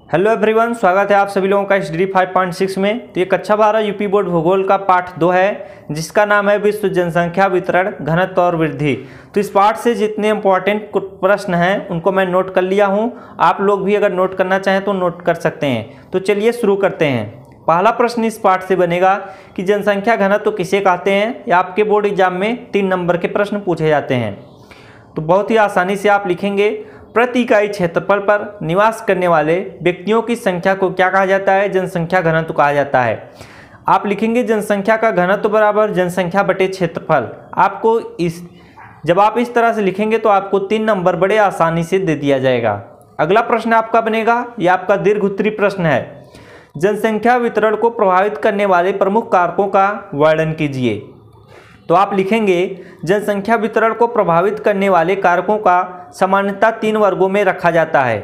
Hello everyone, स्वागत है आप सभी लोगों का हिस्ट्री 5.6 में। तो ये कक्षा 12 यूपी बोर्ड भूगोल का पाठ 2 है, जिसका नाम है विश्व जनसंख्या वितरण, घनत्व और वृद्धि। तो इस पाठ से जितने इंपॉर्टेंट प्रश्न हैं उनको मैं नोट कर लिया हूं। आप लोग भी अगर नोट करना चाहें तो नोट कर सकते हैं। तो चलिए शुरू करते हैं। पहला प्रश्न इस पाठ से बनेगा कि जनसंख्या घनत्व किसे कहते हैं। या आपके बोर्ड एग्जाम में 3 नंबर के प्रश्न पूछे जाते हैं। तो बहुत ही आसानी से आप लिखेंगे, प्रति इकाई क्षेत्रफल पर निवास करने वाले व्यक्तियों की संख्या को क्या कहा जाता है? जनसंख्या घनत्व कहा जाता है। आप लिखेंगे जनसंख्या का घनत्व बराबर जनसंख्या बटे क्षेत्रफल। आपको जब आप इस तरह से लिखेंगे तो आपको 3 नंबर बड़े आसानी से दे दिया जाएगा। अगला प्रश्न आपका बनेगा, यह आपका दीर्घ उत्तरीय प्रश्न है। जनसंख्या वितरण को प्रभावित करने वाले प्रमुख कारकों का वर्णन कीजिए। तो आप लिखेंगे जनसंख्या वितरण को प्रभावित करने वाले कारकों का सामान्यतः 3 वर्गों में रखा जाता है।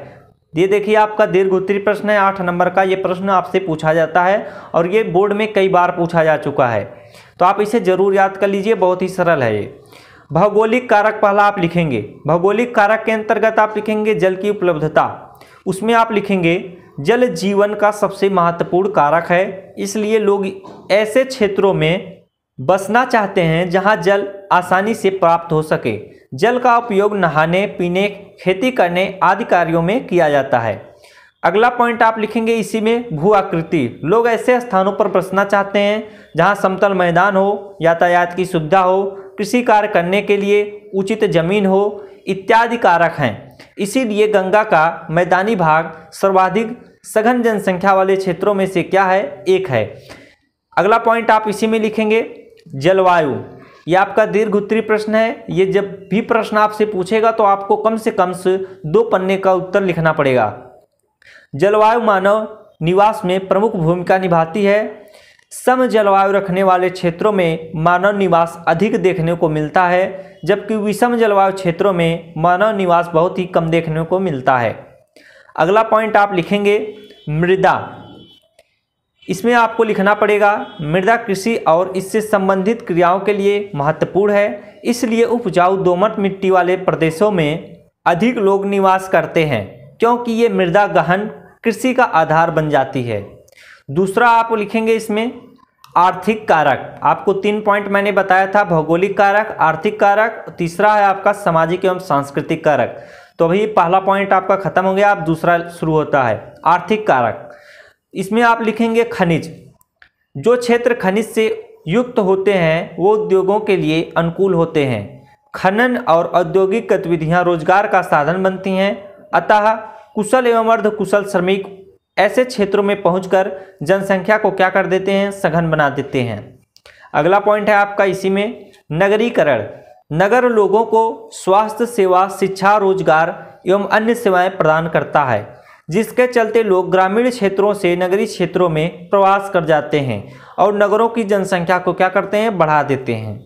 ये देखिए आपका दीर्घ उत्तरीय प्रश्न है, 8 नंबर का। ये प्रश्न आपसे पूछा जाता है और ये बोर्ड में कई बार पूछा जा चुका है, तो आप इसे जरूर याद कर लीजिए, बहुत ही सरल है ये। भौगोलिक कारक पहला आप लिखेंगे। भौगोलिक कारक के अंतर्गत आप लिखेंगे जल की उपलब्धता। उसमें आप लिखेंगे जल जीवन का सबसे महत्वपूर्ण कारक है, इसलिए लोग ऐसे क्षेत्रों में बसना चाहते हैं जहां जल आसानी से प्राप्त हो सके। जल का उपयोग नहाने, पीने, खेती करने आदि कार्यों में किया जाता है। अगला पॉइंट आप लिखेंगे इसी में, भू आकृति। लोग ऐसे स्थानों पर बसना चाहते हैं जहां समतल मैदान हो, यातायात की सुविधा हो, कृषि कार्य करने के लिए उचित जमीन हो इत्यादि कारक हैं। इसीलिए गंगा का मैदानी भाग सर्वाधिक सघन जनसंख्या वाले क्षेत्रों में से क्या है? एक है। अगला पॉइंट आप इसी में लिखेंगे जलवायु। यह आपका दीर्घ उत्तरीय प्रश्न है। ये जब भी प्रश्न आपसे पूछेगा तो आपको कम से 2 पन्ने का उत्तर लिखना पड़ेगा। जलवायु मानव निवास में प्रमुख भूमिका निभाती है। सम जलवायु रखने वाले क्षेत्रों में मानव निवास अधिक देखने को मिलता है, जबकि विषम जलवायु क्षेत्रों में मानव निवास बहुत ही कम देखने को मिलता है। अगला पॉइंट आप लिखेंगे मृदा। इसमें आपको लिखना पड़ेगा मृदा कृषि और इससे संबंधित क्रियाओं के लिए महत्वपूर्ण है, इसलिए उपजाऊ दोमट मिट्टी वाले प्रदेशों में अधिक लोग निवास करते हैं, क्योंकि ये मृदा गहन कृषि का आधार बन जाती है। दूसरा आप लिखेंगे इसमें आर्थिक कारक। आपको 3 पॉइंट मैंने बताया था, भौगोलिक कारक, आर्थिक कारक, तीसरा है आपका सामाजिक एवं सांस्कृतिक कारक। तो अभी पहला पॉइंट आपका खत्म हो गया, अब दूसरा शुरू होता है, आर्थिक कारक। इसमें आप लिखेंगे खनिज। जो क्षेत्र खनिज से युक्त होते हैं वो उद्योगों के लिए अनुकूल होते हैं। खनन और औद्योगिक गतिविधियां रोजगार का साधन बनती हैं, अतः कुशल एवं अर्धकुशल श्रमिक ऐसे क्षेत्रों में पहुंचकर जनसंख्या को क्या कर देते हैं? सघन बना देते हैं। अगला पॉइंट है आपका इसी में नगरीकरण। नगर लोगों को स्वास्थ्य सेवा, शिक्षा, रोजगार एवं अन्य सेवाएं प्रदान करता है, जिसके चलते लोग ग्रामीण क्षेत्रों से नगरीय क्षेत्रों में प्रवास कर जाते हैं और नगरों की जनसंख्या को क्या करते हैं? बढ़ा देते हैं।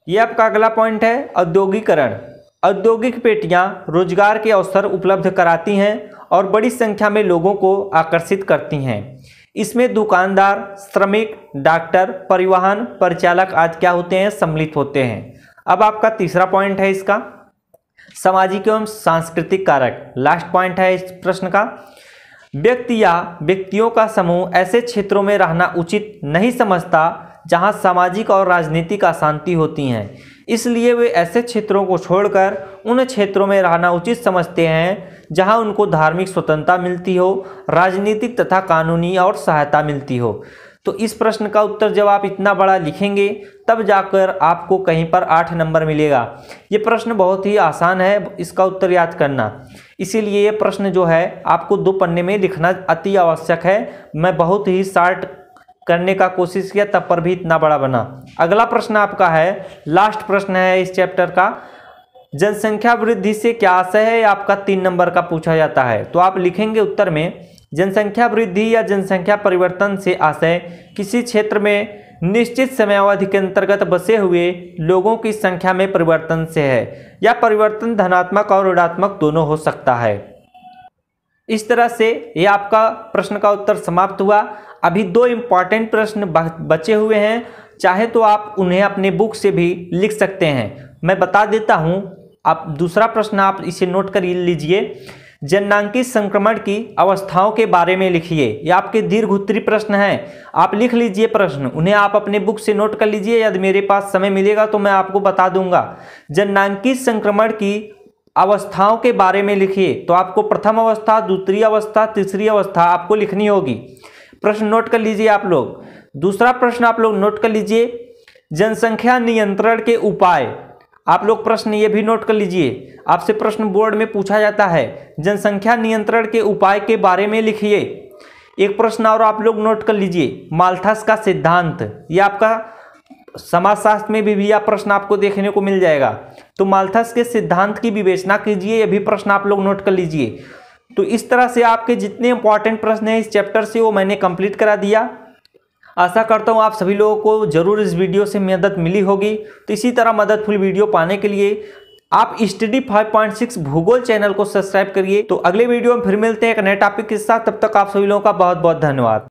यह आपका अगला पॉइंट है औद्योगिकरण। औद्योगिक पेटियां रोजगार के अवसर उपलब्ध कराती हैं और बड़ी संख्या में लोगों को आकर्षित करती हैं। इसमें दुकानदार, श्रमिक, डॉक्टर, परिवहन, परिचालक आदि क्या होते हैं? सम्मिलित होते हैं। अब आपका तीसरा पॉइंट है इसका सामाजिक एवं सांस्कृतिक कारक। लास्ट पॉइंट है इस प्रश्न का। व्यक्ति या व्यक्तियों का समूह ऐसे क्षेत्रों में रहना उचित नहीं समझता जहां सामाजिक और राजनीतिक अशांति होती हैं, इसलिए वे ऐसे क्षेत्रों को छोड़कर उन क्षेत्रों में रहना उचित समझते हैं जहां उनको धार्मिक स्वतंत्रता मिलती हो, राजनीतिक तथा कानूनी और सहायता मिलती हो। तो इस प्रश्न का उत्तर जब आप इतना बड़ा लिखेंगे तब जाकर आपको कहीं पर 8 नंबर मिलेगा। ये प्रश्न बहुत ही आसान है, इसका उत्तर याद करना, इसीलिए ये प्रश्न जो है आपको 2 पन्ने में लिखना अति आवश्यक है। मैं बहुत ही शार्ट करने का कोशिश किया, तब पर भी इतना बड़ा बना। अगला प्रश्न आपका है, लास्ट प्रश्न है इस चैप्टर का, जनसंख्या वृद्धि से क्या आशय है? आपका 3 नंबर का पूछा जाता है। तो आप लिखेंगे उत्तर में जनसंख्या वृद्धि या जनसंख्या परिवर्तन से आशय किसी क्षेत्र में निश्चित समयावधि के अंतर्गत बसे हुए लोगों की संख्या में परिवर्तन से है। यह परिवर्तन धनात्मक और ऋणात्मक दोनों हो सकता है। इस तरह से ये आपका प्रश्न का उत्तर समाप्त हुआ। अभी 2 इंपॉर्टेंट प्रश्न बचे हुए हैं, चाहे तो आप उन्हें अपने बुक से भी लिख सकते हैं। मैं बता देता हूँ, आप दूसरा प्रश्न आप इसे नोट कर लीजिए। जननांगी संक्रमण की अवस्थाओं के बारे में लिखिए। ये आपके दीर्घ उत्तरी प्रश्न हैं, आप लिख लीजिए प्रश्न, उन्हें आप अपने बुक से नोट कर लीजिए। यदि मेरे पास समय मिलेगा तो मैं आपको बता दूंगा। जननांगी संक्रमण की अवस्थाओं के बारे में लिखिए, तो आपको प्रथम अवस्था, द्वितीय अवस्था, तीसरी अवस्था आपको लिखनी होगी। प्रश्न नोट कर लीजिए आप लोग। दूसरा प्रश्न आप लोग नोट कर लीजिए, जनसंख्या नियंत्रण के उपाय। आप लोग प्रश्न ये भी नोट कर लीजिए, आपसे प्रश्न बोर्ड में पूछा जाता है, जनसंख्या नियंत्रण के उपाय के बारे में लिखिए। एक प्रश्न और आप लोग नोट कर लीजिए, माल्थस का सिद्धांत। ये आपका समाजशास्त्र में भी यह प्रश्न आपको देखने को मिल जाएगा, तो माल्थस के सिद्धांत की विवेचना कीजिए। ये भी प्रश्न आप लोग नोट कर लीजिए। तो इस तरह से आपके जितने इंपॉर्टेंट प्रश्न हैं इस चैप्टर से वो मैंने कंप्लीट करा दिया। आशा करता हूँ आप सभी लोगों को जरूर इस वीडियो से मदद मिली होगी। तो इसी तरह मददफुल वीडियो पाने के लिए आप स्टडी 5.6 भूगोल चैनल को सब्सक्राइब करिए। तो अगले वीडियो में फिर मिलते हैं एक नए टॉपिक के साथ। तब तक आप सभी लोगों का बहुत बहुत धन्यवाद।